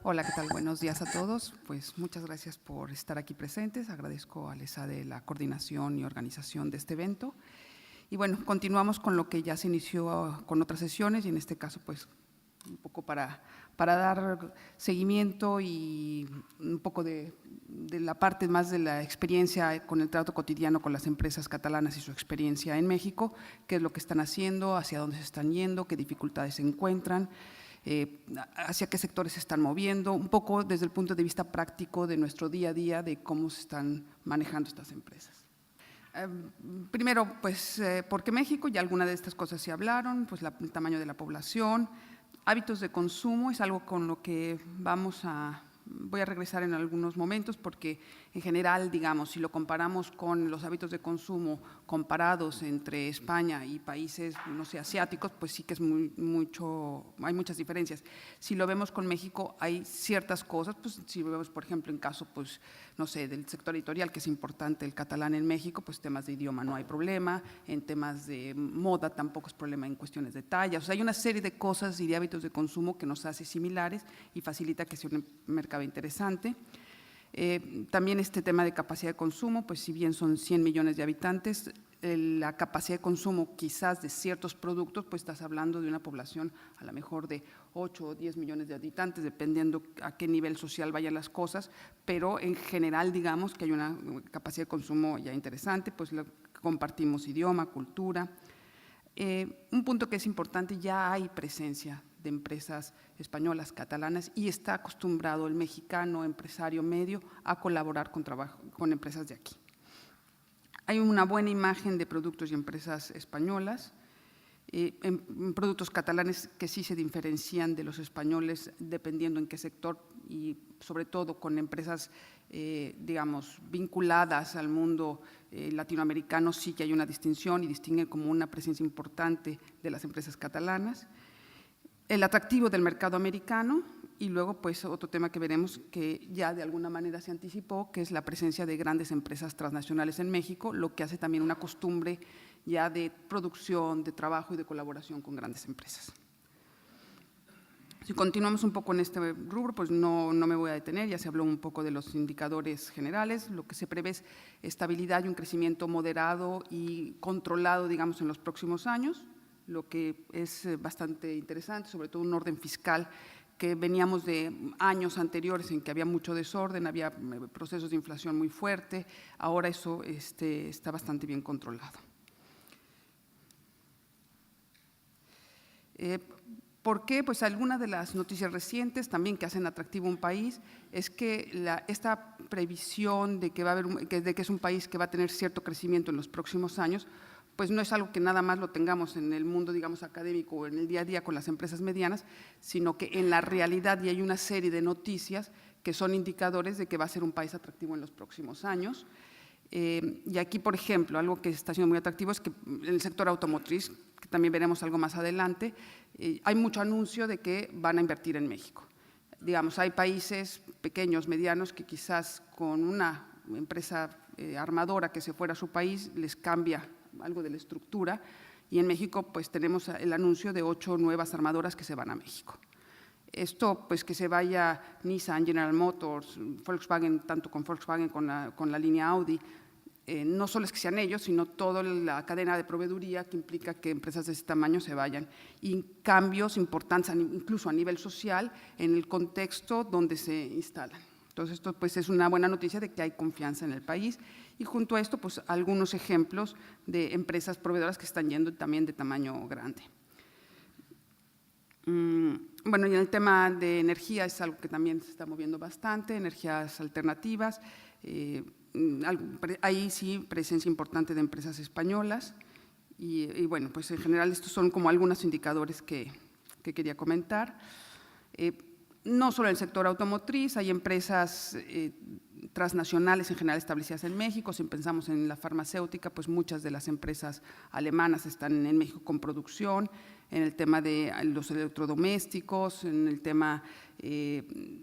Hola, ¿qué tal? Buenos días a todos. Pues muchas gracias por estar aquí presentes. Agradezco al ESADE la coordinación y organización de este evento. Y bueno, continuamos con lo que ya se inició con otras sesiones y en este caso, pues, un poco para dar seguimiento y un poco de la parte más de la experiencia con el trato cotidiano con las empresas catalanas y su experiencia en México, qué es lo que están haciendo, hacia dónde se están yendo, qué dificultades se encuentran, hacia qué sectores se están moviendo, un poco desde el punto de vista práctico de nuestro día a día, de cómo se están manejando estas empresas. Primero, pues, porque México, ya algunas de estas cosas se hablaron, pues el tamaño de la población, hábitos de consumo es algo con lo que voy a regresar en algunos momentos porque en general, digamos, si lo comparamos con los hábitos de consumo comparados entre España y países, no sé, asiáticos, pues sí que es hay muchas diferencias. Si lo vemos con México, hay ciertas cosas, pues si lo vemos, por ejemplo, en caso, pues, no sé, del sector editorial, que es importante el catalán en México, pues temas de idioma no hay problema, en temas de moda tampoco es problema en cuestiones de tallas, o sea, hay una serie de cosas y de hábitos de consumo que nos hace similares y facilita que sea un mercado interesante. También este tema de capacidad de consumo, pues si bien son 100 millones de habitantes, la capacidad de consumo quizás de ciertos productos, pues estás hablando de una población a lo mejor de 8 o 10 millones de habitantes, dependiendo a qué nivel social vayan las cosas, pero en general digamos que hay una capacidad de consumo ya interesante, pues compartimos idioma, cultura. Un punto que es importante, ya hay presencia de empresas españolas, catalanas, y está acostumbrado el mexicano empresario medio a colaborar con empresas de aquí. Hay una buena imagen de productos y empresas españolas, en productos catalanes que sí se diferencian de los españoles dependiendo en qué sector y sobre todo con empresas, digamos, vinculadas al mundo latinoamericano, sí que hay una distinción y distinguen como una presencia importante de las empresas catalanas. El atractivo del mercado americano y luego, pues, otro tema que veremos que ya de alguna manera se anticipó, que es la presencia de grandes empresas transnacionales en México, lo que hace también una costumbre ya de producción, de trabajo y de colaboración con grandes empresas. Si continuamos un poco en este rubro, pues no me voy a detener, ya se habló un poco de los indicadores generales, lo que se prevé es estabilidad y un crecimiento moderado y controlado, digamos, en los próximos años, lo que es bastante interesante, sobre todo un orden fiscal que veníamos de años anteriores en que había mucho desorden, había procesos de inflación muy fuerte, ahora eso está bastante bien controlado. ¿Por qué? Pues algunas de las noticias recientes también que hacen atractivo un país es que esta previsión de que de que es un país que va a tener cierto crecimiento en los próximos años, pues no es algo que nada más lo tengamos en el mundo, digamos, académico o en el día a día con las empresas medianas, sino que en la realidad ya hay una serie de noticias que son indicadores de que va a ser un país atractivo en los próximos años. Y aquí, por ejemplo, algo que está siendo muy atractivo es que en el sector automotriz, que también veremos algo más adelante, hay mucho anuncio de que van a invertir en México. Digamos, hay países pequeños, medianos, que quizás con una empresa armadora que se fuera a su país les cambia algo de la estructura, y en México pues tenemos el anuncio de 8 nuevas armadoras que se van a México. Esto, pues que se vaya Nissan, General Motors, Volkswagen, tanto con Volkswagen con la línea Audi, no solo es que sean ellos, sino toda la cadena de proveeduría que implica que empresas de ese tamaño se vayan, y cambios importantes incluso a nivel social en el contexto donde se instalan. Entonces, esto pues es una buena noticia de que hay confianza en el país, y junto a esto, pues algunos ejemplos de empresas proveedoras que están yendo también de tamaño grande. Bueno, y en el tema de energía es algo que también se está moviendo bastante, energías alternativas, ahí sí presencia importante de empresas españolas y bueno, pues en general estos son como algunos indicadores que quería comentar. No solo en el sector automotriz, hay empresas transnacionales en general establecidas en México. Si pensamos en la farmacéutica, pues muchas de las empresas alemanas están en México con producción, en el tema de los electrodomésticos, en el tema de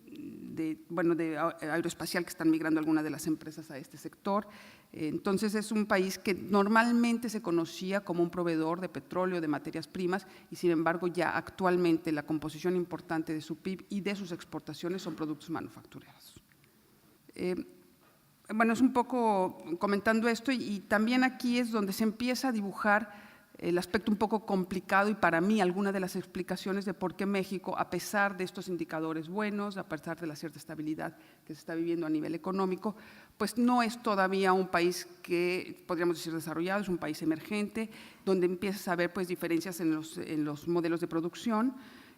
aeroespacial, que están migrando algunas de las empresas a este sector. Entonces, es un país que normalmente se conocía como un proveedor de petróleo, de materias primas, y sin embargo ya actualmente la composición importante de su PIB y de sus exportaciones son productos manufactureros. Bueno, es un poco comentando esto, y también aquí es donde se empieza a dibujar el aspecto un poco complicado y para mí alguna de las explicaciones de por qué México, a pesar de estos indicadores buenos, a pesar de la cierta estabilidad que se está viviendo a nivel económico, pues no es todavía un país que podríamos decir desarrollado, es un país emergente, donde empiezas a ver pues diferencias en los modelos de producción.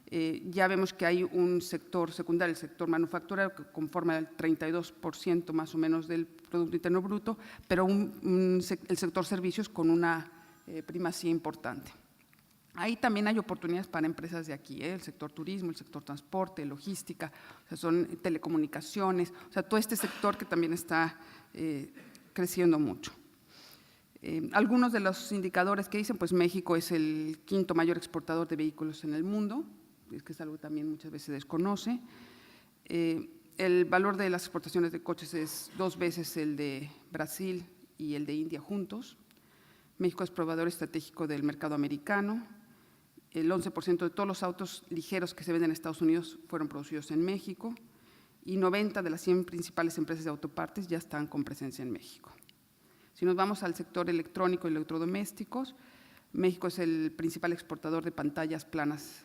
Ya vemos que hay un sector secundario, el sector manufacturero, que conforma el 32% más o menos del Producto Interno Bruto, pero el sector servicios con una primacía importante. Ahí también hay oportunidades para empresas de aquí, el sector turismo, el sector transporte, logística, o sea, son telecomunicaciones, o sea, todo este sector que también está creciendo mucho. Algunos de los indicadores que dicen, pues México es el quinto mayor exportador de vehículos en el mundo, es que es algo que también muchas veces se desconoce. El valor de las exportaciones de coches es 2 veces el de Brasil y el de India juntos. México es proveedor estratégico del mercado americano. El 11% de todos los autos ligeros que se venden en Estados Unidos fueron producidos en México y 90 de las 100 principales empresas de autopartes ya están con presencia en México. Si nos vamos al sector electrónico y electrodomésticos, México es el principal exportador de pantallas planas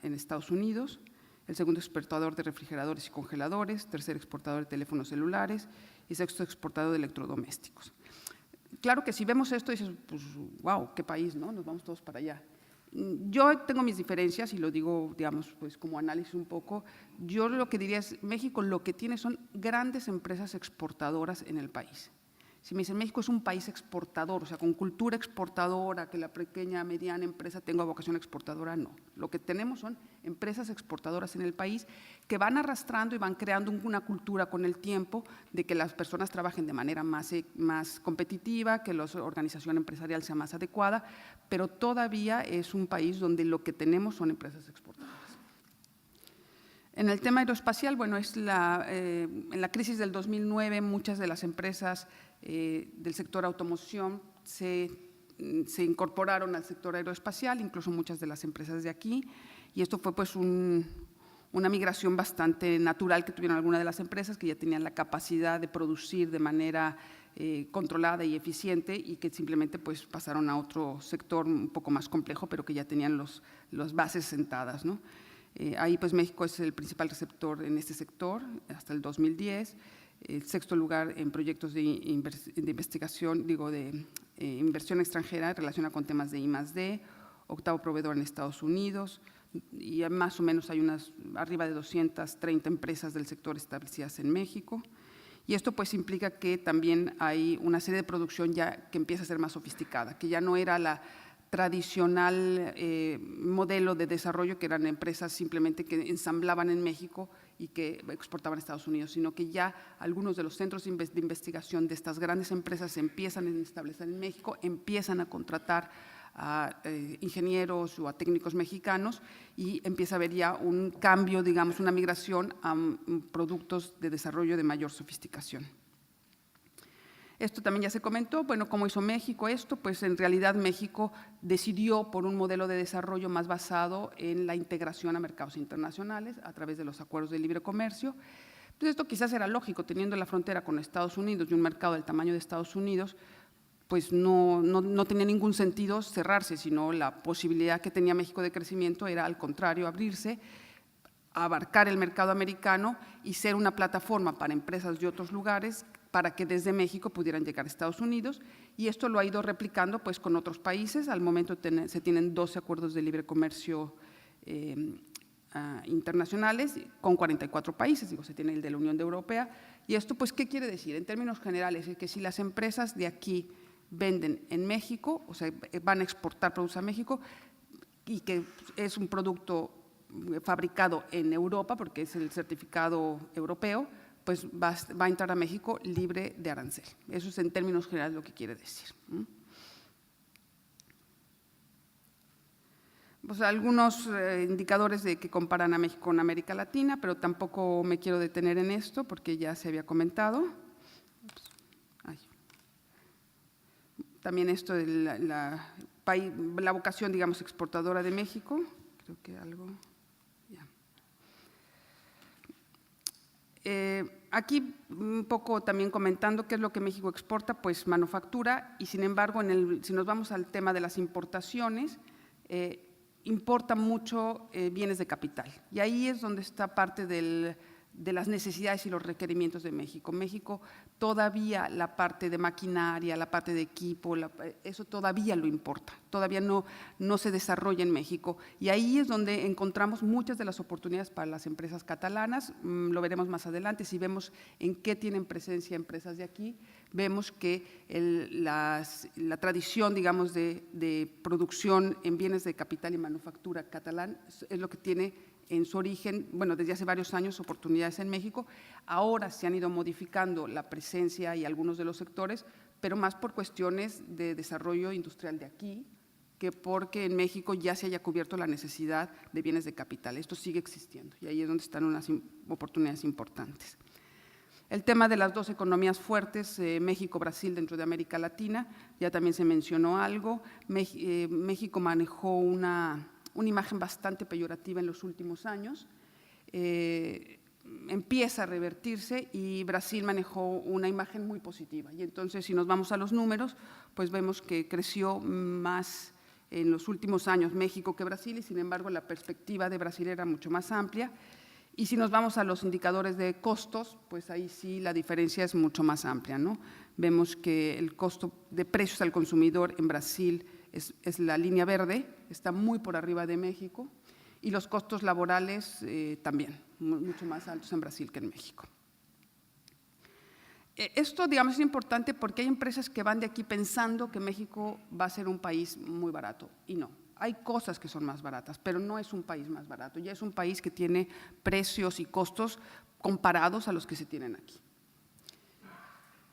en Estados Unidos, el segundo exportador de refrigeradores y congeladores, tercer exportador de teléfonos celulares y sexto exportador de electrodomésticos. Claro que si vemos esto dices, pues, wow, qué país, ¿no? Nos vamos todos para allá. Yo tengo mis diferencias y lo digo, digamos, pues como análisis un poco. Yo lo que diría es, México lo que tiene son grandes empresas exportadoras en el país. Si me dicen, México es un país exportador, o sea, con cultura exportadora, que la pequeña, mediana empresa tenga vocación exportadora, no. Lo que tenemos son empresas exportadoras en el país que van arrastrando y van creando una cultura con el tiempo de que las personas trabajen de manera más competitiva, que la organización empresarial sea más adecuada, pero todavía es un país donde lo que tenemos son empresas exportadoras. En el tema aeroespacial, bueno, en la crisis del 2009 muchas de las empresas del sector automoción se incorporaron al sector aeroespacial, incluso muchas de las empresas de aquí, y esto fue pues una migración bastante natural que tuvieron algunas de las empresas que ya tenían la capacidad de producir de manera controlada y eficiente y que simplemente pues pasaron a otro sector un poco más complejo, pero que ya tenían las bases sentadas, ¿no? Ahí pues México es el principal receptor en este sector hasta el 2010, el sexto lugar en proyectos de investigación, de inversión extranjera relacionada con temas de I+D, octavo proveedor en Estados Unidos, y más o menos hay arriba de 230 empresas del sector establecidas en México. Y esto pues implica que también hay una serie de producción ya que empieza a ser más sofisticada, que ya no era la tradicional modelo de desarrollo que eran empresas simplemente que ensamblaban en México y que exportaban a Estados Unidos, sino que ya algunos de los centros de investigación de estas grandes empresas se empiezan a establecer en México, empiezan a contratar a ingenieros o a técnicos mexicanos y empieza a haber ya un cambio, digamos, una migración a productos de desarrollo de mayor sofisticación. Esto también ya se comentó, bueno, ¿cómo hizo México esto? Pues en realidad México decidió por un modelo de desarrollo más basado en la integración a mercados internacionales a través de los acuerdos de libre comercio. Pues esto quizás era lógico, teniendo la frontera con Estados Unidos y un mercado del tamaño de Estados Unidos, pues no tenía ningún sentido cerrarse, sino la posibilidad que tenía México de crecimiento era al contrario, abrirse, abarcar el mercado americano y ser una plataforma para empresas de otros lugares para que desde México pudieran llegar a Estados Unidos, y esto lo ha ido replicando pues con otros países. Al momento se tienen 12 acuerdos de libre comercio internacionales con 44 países, se tiene el de la Unión Europea, y esto pues ¿qué quiere decir? En términos generales es que si las empresas de aquí venden en México, o sea, van a exportar productos a México y que es un producto fabricado en Europa porque es el certificado europeo, pues va a entrar a México libre de arancel. Eso es en términos generales lo que quiere decir. Pues algunos indicadores de que comparan a México con América Latina, pero tampoco me quiero detener en esto porque ya se había comentado. También esto de la vocación, digamos, exportadora de México. Creo que algo… Aquí un poco también comentando qué es lo que México exporta, pues manufactura, y sin embargo, si nos vamos al tema de las importaciones, importa mucho bienes de capital. Y ahí es donde está parte de las necesidades y los requerimientos de México. México todavía la parte de maquinaria, la parte de equipo, eso todavía lo importa, todavía no se desarrolla en México. Y ahí es donde encontramos muchas de las oportunidades para las empresas catalanas, lo veremos más adelante. Si vemos en qué tienen presencia empresas de aquí, vemos que la tradición, digamos, de producción en bienes de capital y manufactura catalán es lo que tiene en su origen, bueno, desde hace varios años, oportunidades en México. Ahora se han ido modificando la presencia y algunos de los sectores, pero más por cuestiones de desarrollo industrial de aquí, que porque en México ya se haya cubierto la necesidad de bienes de capital. Esto sigue existiendo y ahí es donde están unas oportunidades importantes. El tema de las dos economías fuertes, México-Brasil dentro de América Latina, ya también se mencionó algo. México manejó una imagen bastante peyorativa en los últimos años, empieza a revertirse y Brasil manejó una imagen muy positiva. Y entonces, si nos vamos a los números, pues vemos que creció más en los últimos años México que Brasil, y sin embargo la perspectiva de Brasil era mucho más amplia. Y si nos vamos a los indicadores de costos, pues ahí sí la diferencia es mucho más amplia, ¿no? Vemos que el costo de precios al consumidor en Brasil es la línea verde, está muy por arriba de México, y los costos laborales también, mucho más altos en Brasil que en México. Esto, digamos, es importante porque hay empresas que van de aquí pensando que México va a ser un país muy barato, y no. Hay cosas que son más baratas, pero no es un país más barato, ya es un país que tiene precios y costos comparados a los que se tienen aquí.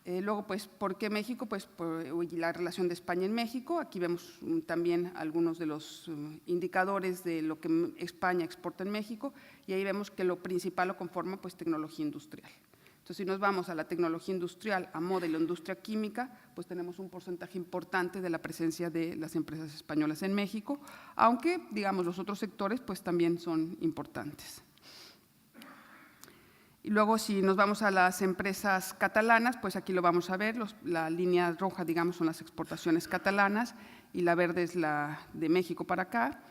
Luego, pues, ¿por qué México? Pues por la relación de España en México. Aquí vemos también algunos de los indicadores de lo que España exporta en México, y ahí vemos que lo principal lo conforma pues tecnología industrial. Entonces, si nos vamos a la tecnología industrial, a moda y la industria química, pues tenemos un porcentaje importante de la presencia de las empresas españolas en México, aunque, digamos, los otros sectores pues también son importantes. Y luego, si nos vamos a las empresas catalanas, pues aquí lo vamos a ver, la línea roja, digamos, son las exportaciones catalanas y la verde es la de México para acá.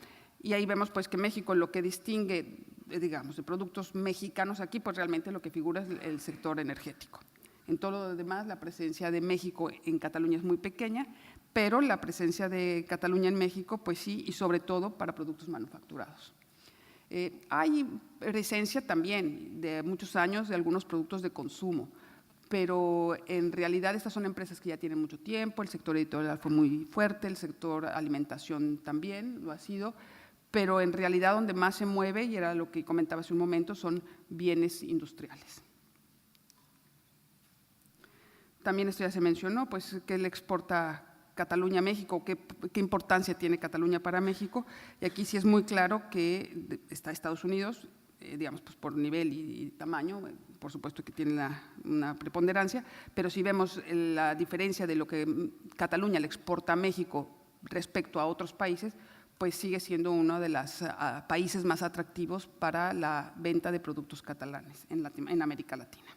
Y ahí vemos pues que México lo que distingue, digamos, de productos mexicanos aquí, pues realmente lo que figura es el sector energético. En todo lo demás, la presencia de México en Cataluña es muy pequeña, pero la presencia de Cataluña en México, pues sí, y sobre todo para productos manufacturados. Hay presencia también de muchos años de algunos productos de consumo, pero en realidad estas son empresas que ya tienen mucho tiempo, el sector editorial fue muy fuerte, el sector alimentación también lo ha sido, pero en realidad donde más se mueve, y era lo que comentaba hace un momento, son bienes industriales. También esto ya se mencionó, pues que le exporta Cataluña a México, qué importancia tiene Cataluña para México, y aquí sí es muy claro que está Estados Unidos, digamos, pues por nivel y tamaño, por supuesto que tiene una preponderancia, pero si vemos la diferencia de lo que Cataluña le exporta a México respecto a otros países, pues sigue siendo uno de los países más atractivos para la venta de productos catalanes en América Latina.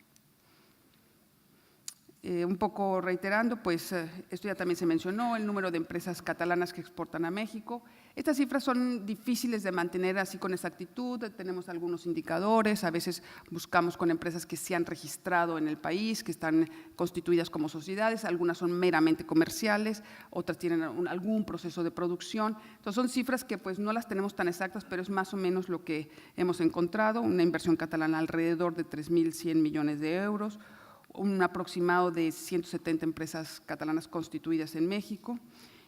Un poco reiterando, pues esto ya también se mencionó, el número de empresas catalanas que exportan a México. Estas cifras son difíciles de mantener así con exactitud, tenemos algunos indicadores, a veces buscamos con empresas que se han registrado en el país, que están constituidas como sociedades, algunas son meramente comerciales, otras tienen algún proceso de producción. Entonces son cifras que pues no las tenemos tan exactas, pero es más o menos lo que hemos encontrado, una inversión catalana alrededor de 3.100 millones de euros, un aproximado de 170 empresas catalanas constituidas en México,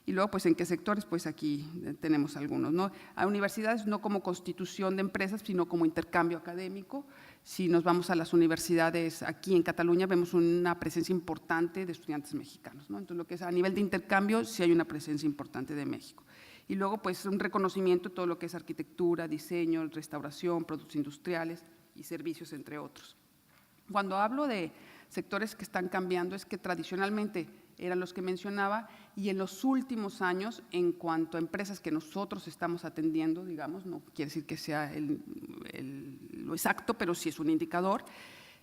Y luego, pues, ¿en qué sectores? Pues aquí tenemos algunos, ¿no? A universidades no como constitución de empresas, sino como intercambio académico. Si nos vamos a las universidades aquí en Cataluña, vemos una presencia importante de estudiantes mexicanos, ¿no? Entonces, lo que es a nivel de intercambio, sí hay una presencia importante de México. Y luego, pues, un reconocimiento de todo lo que es arquitectura, diseño, restauración, productos industriales y servicios, entre otros. Cuando hablo de sectores que están cambiando, es que tradicionalmente eran los que mencionaba, y en los últimos años, en cuanto a empresas que nosotros estamos atendiendo, digamos, no quiere decir que sea lo exacto, pero sí es un indicador,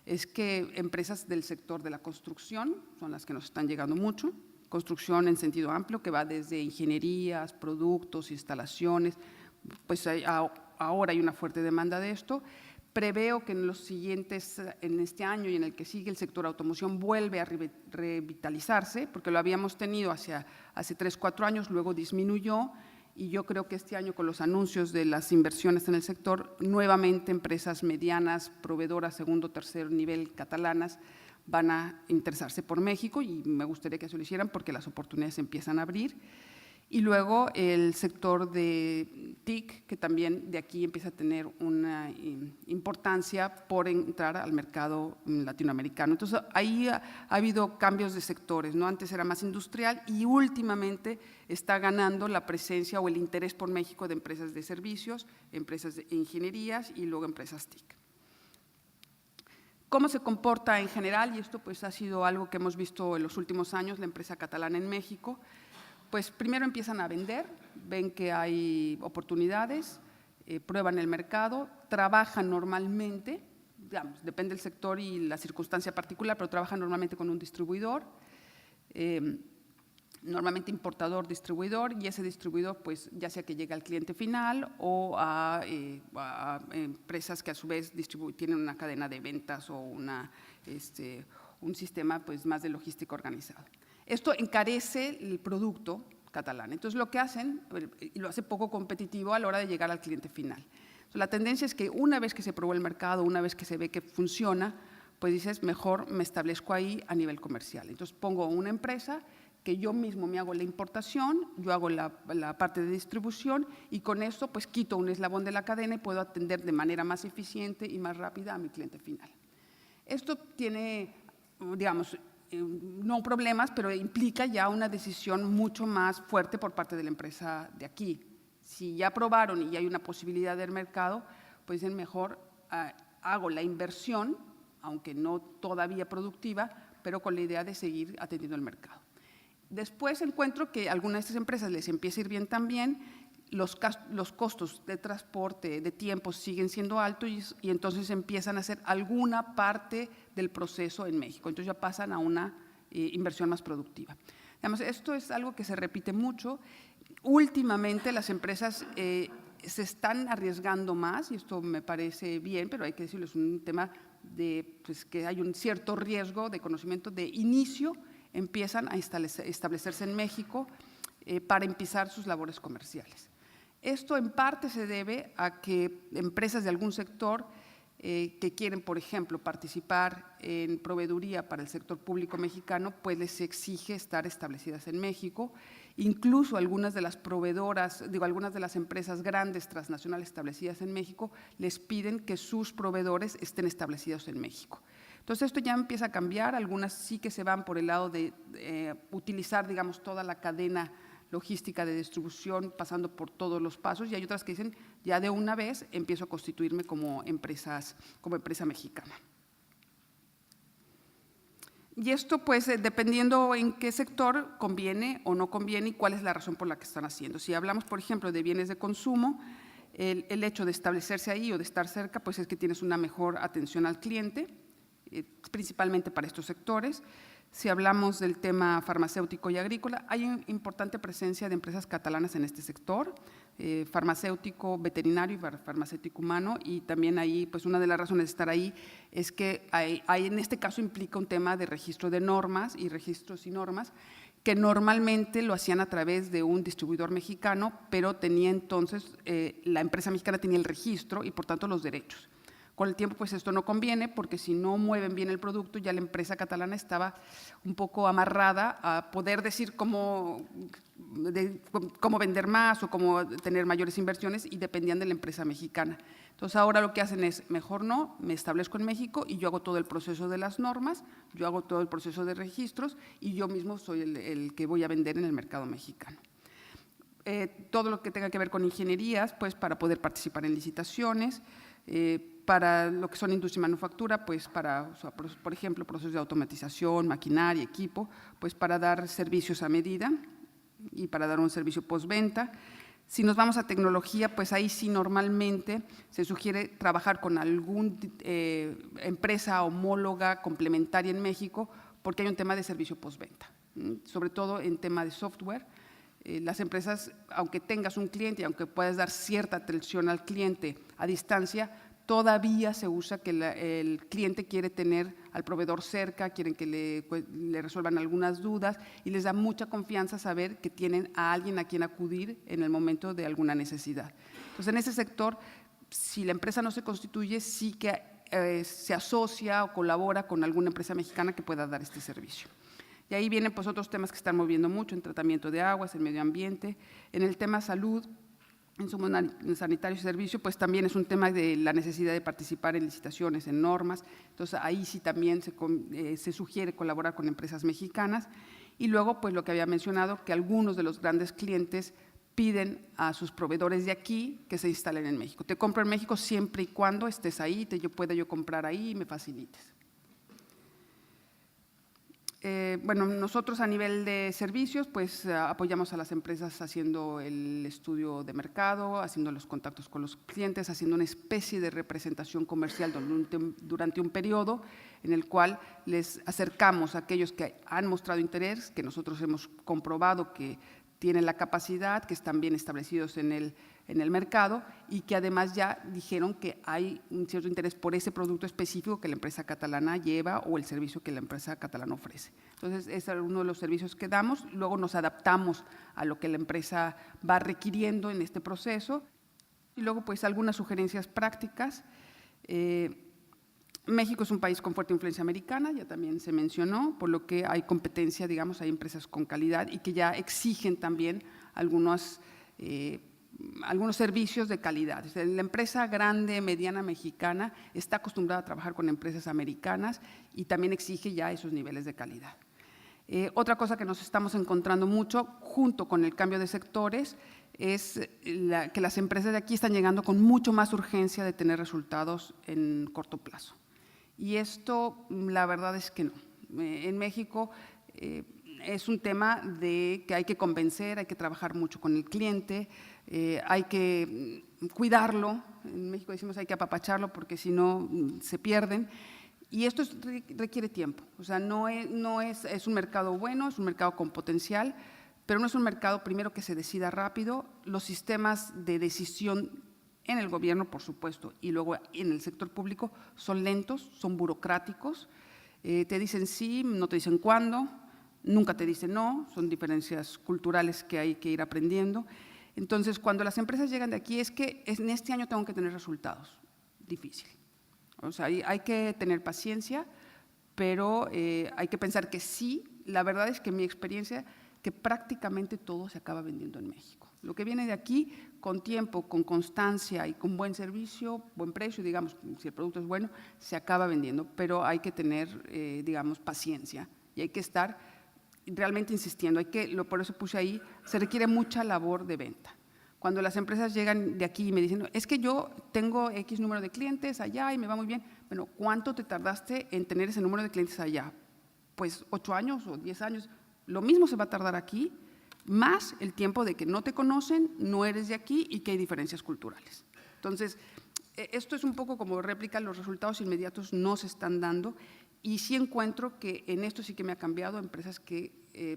es que empresas del sector de la construcción son las que nos están llegando mucho, construcción en sentido amplio, que va desde ingenierías, productos, instalaciones, pues ahora hay una fuerte demanda de esto. Preveo que en este año y en el que sigue, el sector automoción vuelve a revitalizarse, porque lo habíamos tenido hace 3, 4 años, luego disminuyó, y yo creo que este año, con los anuncios de las inversiones en el sector, nuevamente empresas medianas, proveedoras, segundo, tercer nivel, catalanas, van a interesarse por México, y me gustaría que eso lo hicieran porque las oportunidades empiezan a abrir. Y luego el sector de TIC, que también de aquí empieza a tener una importancia por entrar al mercado latinoamericano. Entonces, ahí ha habido cambios de sectores, ¿no? Antes era más industrial y últimamente está ganando la presencia o el interés por México de empresas de servicios, empresas de ingenierías y luego empresas TIC. ¿Cómo se comporta en general? Y esto, pues, ha sido algo que hemos visto en los últimos años, la empresa catalana en México. Pues primero empiezan a vender, ven que hay oportunidades, prueban el mercado, trabajan normalmente, digamos, depende del sector y la circunstancia particular, pero trabajan normalmente con un distribuidor, normalmente importador, distribuidor, y ese distribuidor, pues, ya sea que llegue al cliente final o a empresas que a su vez tienen una cadena de ventas o un sistema, pues, más de logística organizado. Esto encarece el producto catalán. Entonces, lo que hacen, y lo hace poco competitivo a la hora de llegar al cliente final. Entonces, la tendencia es que una vez que se probó el mercado, una vez que se ve que funciona, pues dices, mejor me establezco ahí a nivel comercial. Entonces, pongo una empresa que yo mismo me hago la importación, yo hago la parte de distribución, y con eso, pues, quito un eslabón de la cadena y puedo atender de manera más eficiente y más rápida a mi cliente final. Esto tiene, digamos, no problemas, pero implica ya una decisión mucho más fuerte por parte de la empresa de aquí. Si ya probaron y ya hay una posibilidad del mercado, pues es mejor hago la inversión, aunque no todavía productiva, pero con la idea de seguir atendiendo el mercado. Después encuentro que a algunas de estas empresas les empieza a ir bien también, los costos de transporte, de tiempo siguen siendo altos y entonces empiezan a hacer alguna parte del proceso en México. Entonces ya pasan a una inversión más productiva. Digamos, esto es algo que se repite mucho. Últimamente las empresas se están arriesgando más, y esto me parece bien, pero hay que decirlo, es un tema de, pues, que hay un cierto riesgo de conocimiento de inicio, empiezan a establecerse en México para empezar sus labores comerciales. Esto en parte se debe a que empresas de algún sector que quieren, por ejemplo, participar en proveeduría para el sector público mexicano, pues les exige estar establecidas en México. Incluso algunas de las proveedoras, algunas de las empresas grandes transnacionales establecidas en México les piden que sus proveedores estén establecidos en México. Entonces, esto ya empieza a cambiar. Algunas sí que se van por el lado de utilizar, digamos, toda la cadena logística de distribución, pasando por todos los pasos, y hay otras que dicen, ya de una vez empiezo a constituirme como empresa mexicana. Y esto, pues, dependiendo en qué sector conviene o no conviene y cuál es la razón por la que están haciendo. Si hablamos, por ejemplo, de bienes de consumo, el hecho de establecerse ahí o de estar cerca, pues es que tienes una mejor atención al cliente, principalmente para estos sectores. Si hablamos del tema farmacéutico y agrícola, hay una importante presencia de empresas catalanas en este sector, farmacéutico, veterinario y farmacéutico humano, y también ahí, pues una de las razones de estar ahí es que en este caso implica un tema de registro de normas y registros y normas, que normalmente lo hacían a través de un distribuidor mexicano, pero tenía entonces, la empresa mexicana tenía el registro y por tanto los derechos. Con el tiempo, pues esto no conviene, porque si no mueven bien el producto, ya la empresa catalana estaba un poco amarrada a poder decir cómo vender más o cómo tener mayores inversiones, y dependían de la empresa mexicana. Entonces, ahora lo que hacen es, mejor no, me establezco en México y yo hago todo el proceso de las normas, yo hago todo el proceso de registros y yo mismo soy el que voy a vender en el mercado mexicano. Todo lo que tenga que ver con ingenierías, pues para poder participar en licitaciones, para lo que son industria y manufactura, pues para, por ejemplo, procesos de automatización, maquinaria, equipo, pues para dar servicios a medida y para dar un servicio postventa. Si nos vamos a tecnología, pues ahí sí normalmente se sugiere trabajar con alguna empresa homóloga complementaria en México, porque hay un tema de servicio postventa, sobre todo en tema de software. Las empresas, aunque tengas un cliente y aunque puedas dar cierta atención al cliente a distancia, todavía se usa que el cliente quiere tener al proveedor cerca, quieren que le resuelvan algunas dudas, y les da mucha confianza saber que tienen a alguien a quien acudir en el momento de alguna necesidad. Entonces, en ese sector, si la empresa no se constituye, sí que se asocia o colabora con alguna empresa mexicana que pueda dar este servicio. Y ahí vienen pues otros temas que están moviendo mucho, en tratamiento de aguas, en medio ambiente, en el tema salud, insumos sanitarios y servicios, pues también es un tema de la necesidad de participar en licitaciones, en normas. Entonces, ahí sí también se sugiere colaborar con empresas mexicanas. Y luego, pues lo que había mencionado, que algunos de los grandes clientes piden a sus proveedores de aquí que se instalen en México. Te compro en México siempre y cuando estés ahí, pueda yo comprar ahí y me facilites. Bueno, nosotros a nivel de servicios, pues apoyamos a las empresas haciendo el estudio de mercado, haciendo los contactos con los clientes, haciendo una especie de representación comercial durante un periodo en el cual les acercamos a aquellos que han mostrado interés, que nosotros hemos comprobado que tienen la capacidad, que están bien establecidos en el mercado y que además ya dijeron que hay un cierto interés por ese producto específico que la empresa catalana lleva o el servicio que la empresa catalana ofrece. Entonces, ese es uno de los servicios que damos. Luego nos adaptamos a lo que la empresa va requiriendo en este proceso. Y luego, pues, algunas sugerencias prácticas. México es un país con fuerte influencia americana, ya también se mencionó, por lo que hay competencia, digamos, hay empresas con calidad y que ya exigen también algunos servicios de calidad. O sea, la empresa grande, mediana mexicana está acostumbrada a trabajar con empresas americanas y también exige ya esos niveles de calidad. Otra cosa que nos estamos encontrando mucho, junto con el cambio de sectores, es que las empresas de aquí están llegando con mucho más urgencia de tener resultados en corto plazo. Y esto, la verdad es que no. En México es un tema de que hay que convencer, hay que trabajar mucho con el cliente, hay que cuidarlo. En México decimos hay que apapacharlo porque si no se pierden. Y esto requiere tiempo. O sea, es un mercado bueno, es un mercado con potencial, pero no es un mercado, primero, que se decida rápido. Los sistemas de decisión en el gobierno, por supuesto, y luego en el sector público son lentos, son burocráticos, te dicen sí, no te dicen cuándo, nunca te dicen no, son diferencias culturales que hay que ir aprendiendo. Entonces, cuando las empresas llegan de aquí es que en este año tengo que tener resultados, difícil. O sea, hay que tener paciencia, pero hay que pensar que sí, la verdad es que en mi experiencia, que prácticamente todo se acaba vendiendo en México. Lo que viene de aquí, con tiempo, con constancia y con buen servicio, buen precio, digamos, si el producto es bueno, se acaba vendiendo, pero hay que tener, digamos, paciencia y hay que estar realmente insistiendo. Por eso puse ahí, se requiere mucha labor de venta. Cuando las empresas llegan de aquí y me dicen, es que yo tengo X número de clientes allá y me va muy bien, bueno, ¿cuánto te tardaste en tener ese número de clientes allá? Pues 8 años o 10 años. Lo mismo se va a tardar aquí, más el tiempo de que no te conocen, no eres de aquí y que hay diferencias culturales. Entonces, esto es un poco como réplica, los resultados inmediatos no se están dando y sí encuentro que en esto sí que me ha cambiado empresas que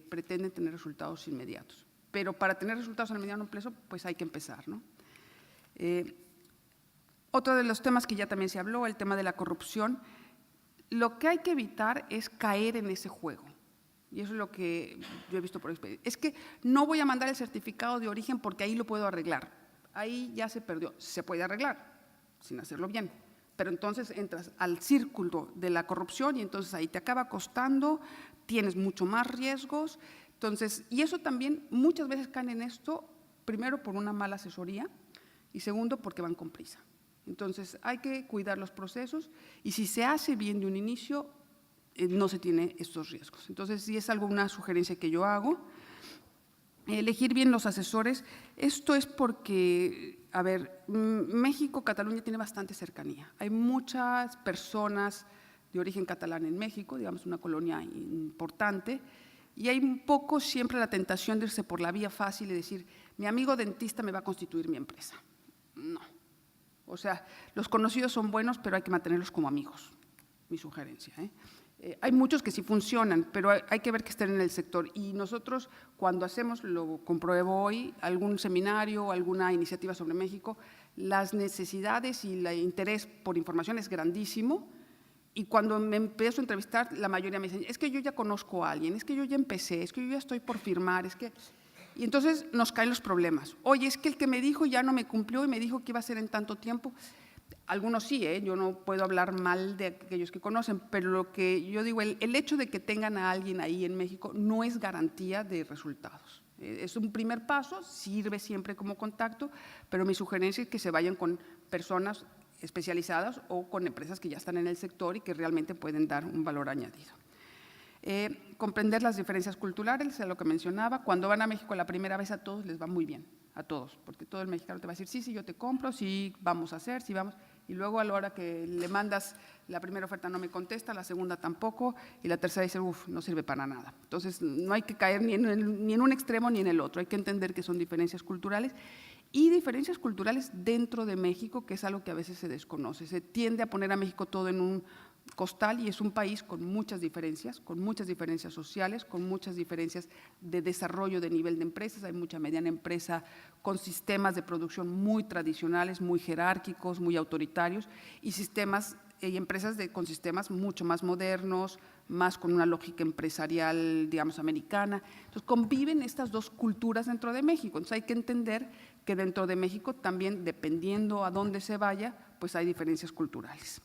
pretenden tener resultados inmediatos. Pero para tener resultados en el mediano plazo, pues hay que empezar, ¿no? Otro de los temas que ya también se habló, el tema de la corrupción. Lo que hay que evitar es caer en ese juego. Y eso es lo que yo he visto por experiencia. Es que no voy a mandar el certificado de origen porque ahí lo puedo arreglar. Ahí ya se perdió. Se puede arreglar sin hacerlo bien, pero entonces entras al círculo de la corrupción y entonces ahí te acaba costando, tienes mucho más riesgos. Entonces, y eso también muchas veces caen en esto, primero por una mala asesoría y segundo porque van con prisa. Entonces, hay que cuidar los procesos y si se hace bien de un inicio, no se tiene estos riesgos. Entonces, sí es una sugerencia que yo hago. Elegir bien los asesores, esto es porque, a ver, México, Cataluña tiene bastante cercanía. Hay muchas personas de origen catalán en México, digamos una colonia importante, y hay un poco siempre la tentación de irse por la vía fácil y decir, mi amigo dentista me va a constituir mi empresa. No. O sea, los conocidos son buenos, pero hay que mantenerlos como amigos, mi sugerencia, hay muchos que sí funcionan, pero hay que ver que estén en el sector. Y nosotros, cuando hacemos, lo compruebo hoy, algún seminario o alguna iniciativa sobre México, las necesidades y el interés por información es grandísimo. Y cuando me empiezo a entrevistar, la mayoría me dicen, es que yo ya conozco a alguien, es que yo ya empecé, es que yo ya estoy por firmar, es que… Y entonces nos caen los problemas. Oye, es que el que me dijo ya no me cumplió y me dijo que iba a ser en tanto tiempo. Algunos sí, yo no puedo hablar mal de aquellos que conocen, pero lo que yo digo, el hecho de que tengan a alguien ahí en México no es garantía de resultados. Es un primer paso, sirve siempre como contacto, pero mi sugerencia es que se vayan con personas especializadas o con empresas que ya están en el sector y que realmente pueden dar un valor añadido. Comprender las diferencias culturales, es lo que mencionaba. Cuando van a México la primera vez, a todos les va muy bien, a todos, porque todo el mexicano te va a decir, sí, sí, yo te compro, sí, vamos a hacer, sí, vamos. Y luego a la hora que le mandas la primera oferta no me contesta, la segunda tampoco, y la tercera dice, uff, no sirve para nada. Entonces, no hay que caer ni en un extremo ni en el otro, hay que entender que son diferencias culturales y diferencias culturales dentro de México, que es algo que a veces se desconoce. Se tiende a poner a México todo en un costal y es un país con muchas diferencias sociales, con muchas diferencias de desarrollo de nivel de empresas. Hay mucha mediana empresa con sistemas de producción muy tradicionales, muy jerárquicos, muy autoritarios y sistemas y empresas con sistemas mucho más modernos, más con una lógica empresarial, digamos, americana. Entonces, conviven estas dos culturas dentro de México. Entonces, hay que entender que dentro de México también, dependiendo a dónde se vaya, pues hay diferencias culturales.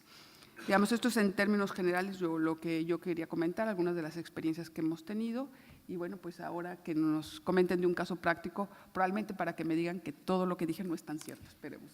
Digamos, esto es en términos generales lo que yo quería comentar, algunas de las experiencias que hemos tenido y bueno, pues ahora que nos comenten de un caso práctico, probablemente para que me digan que todo lo que dije no es tan cierto, esperemos.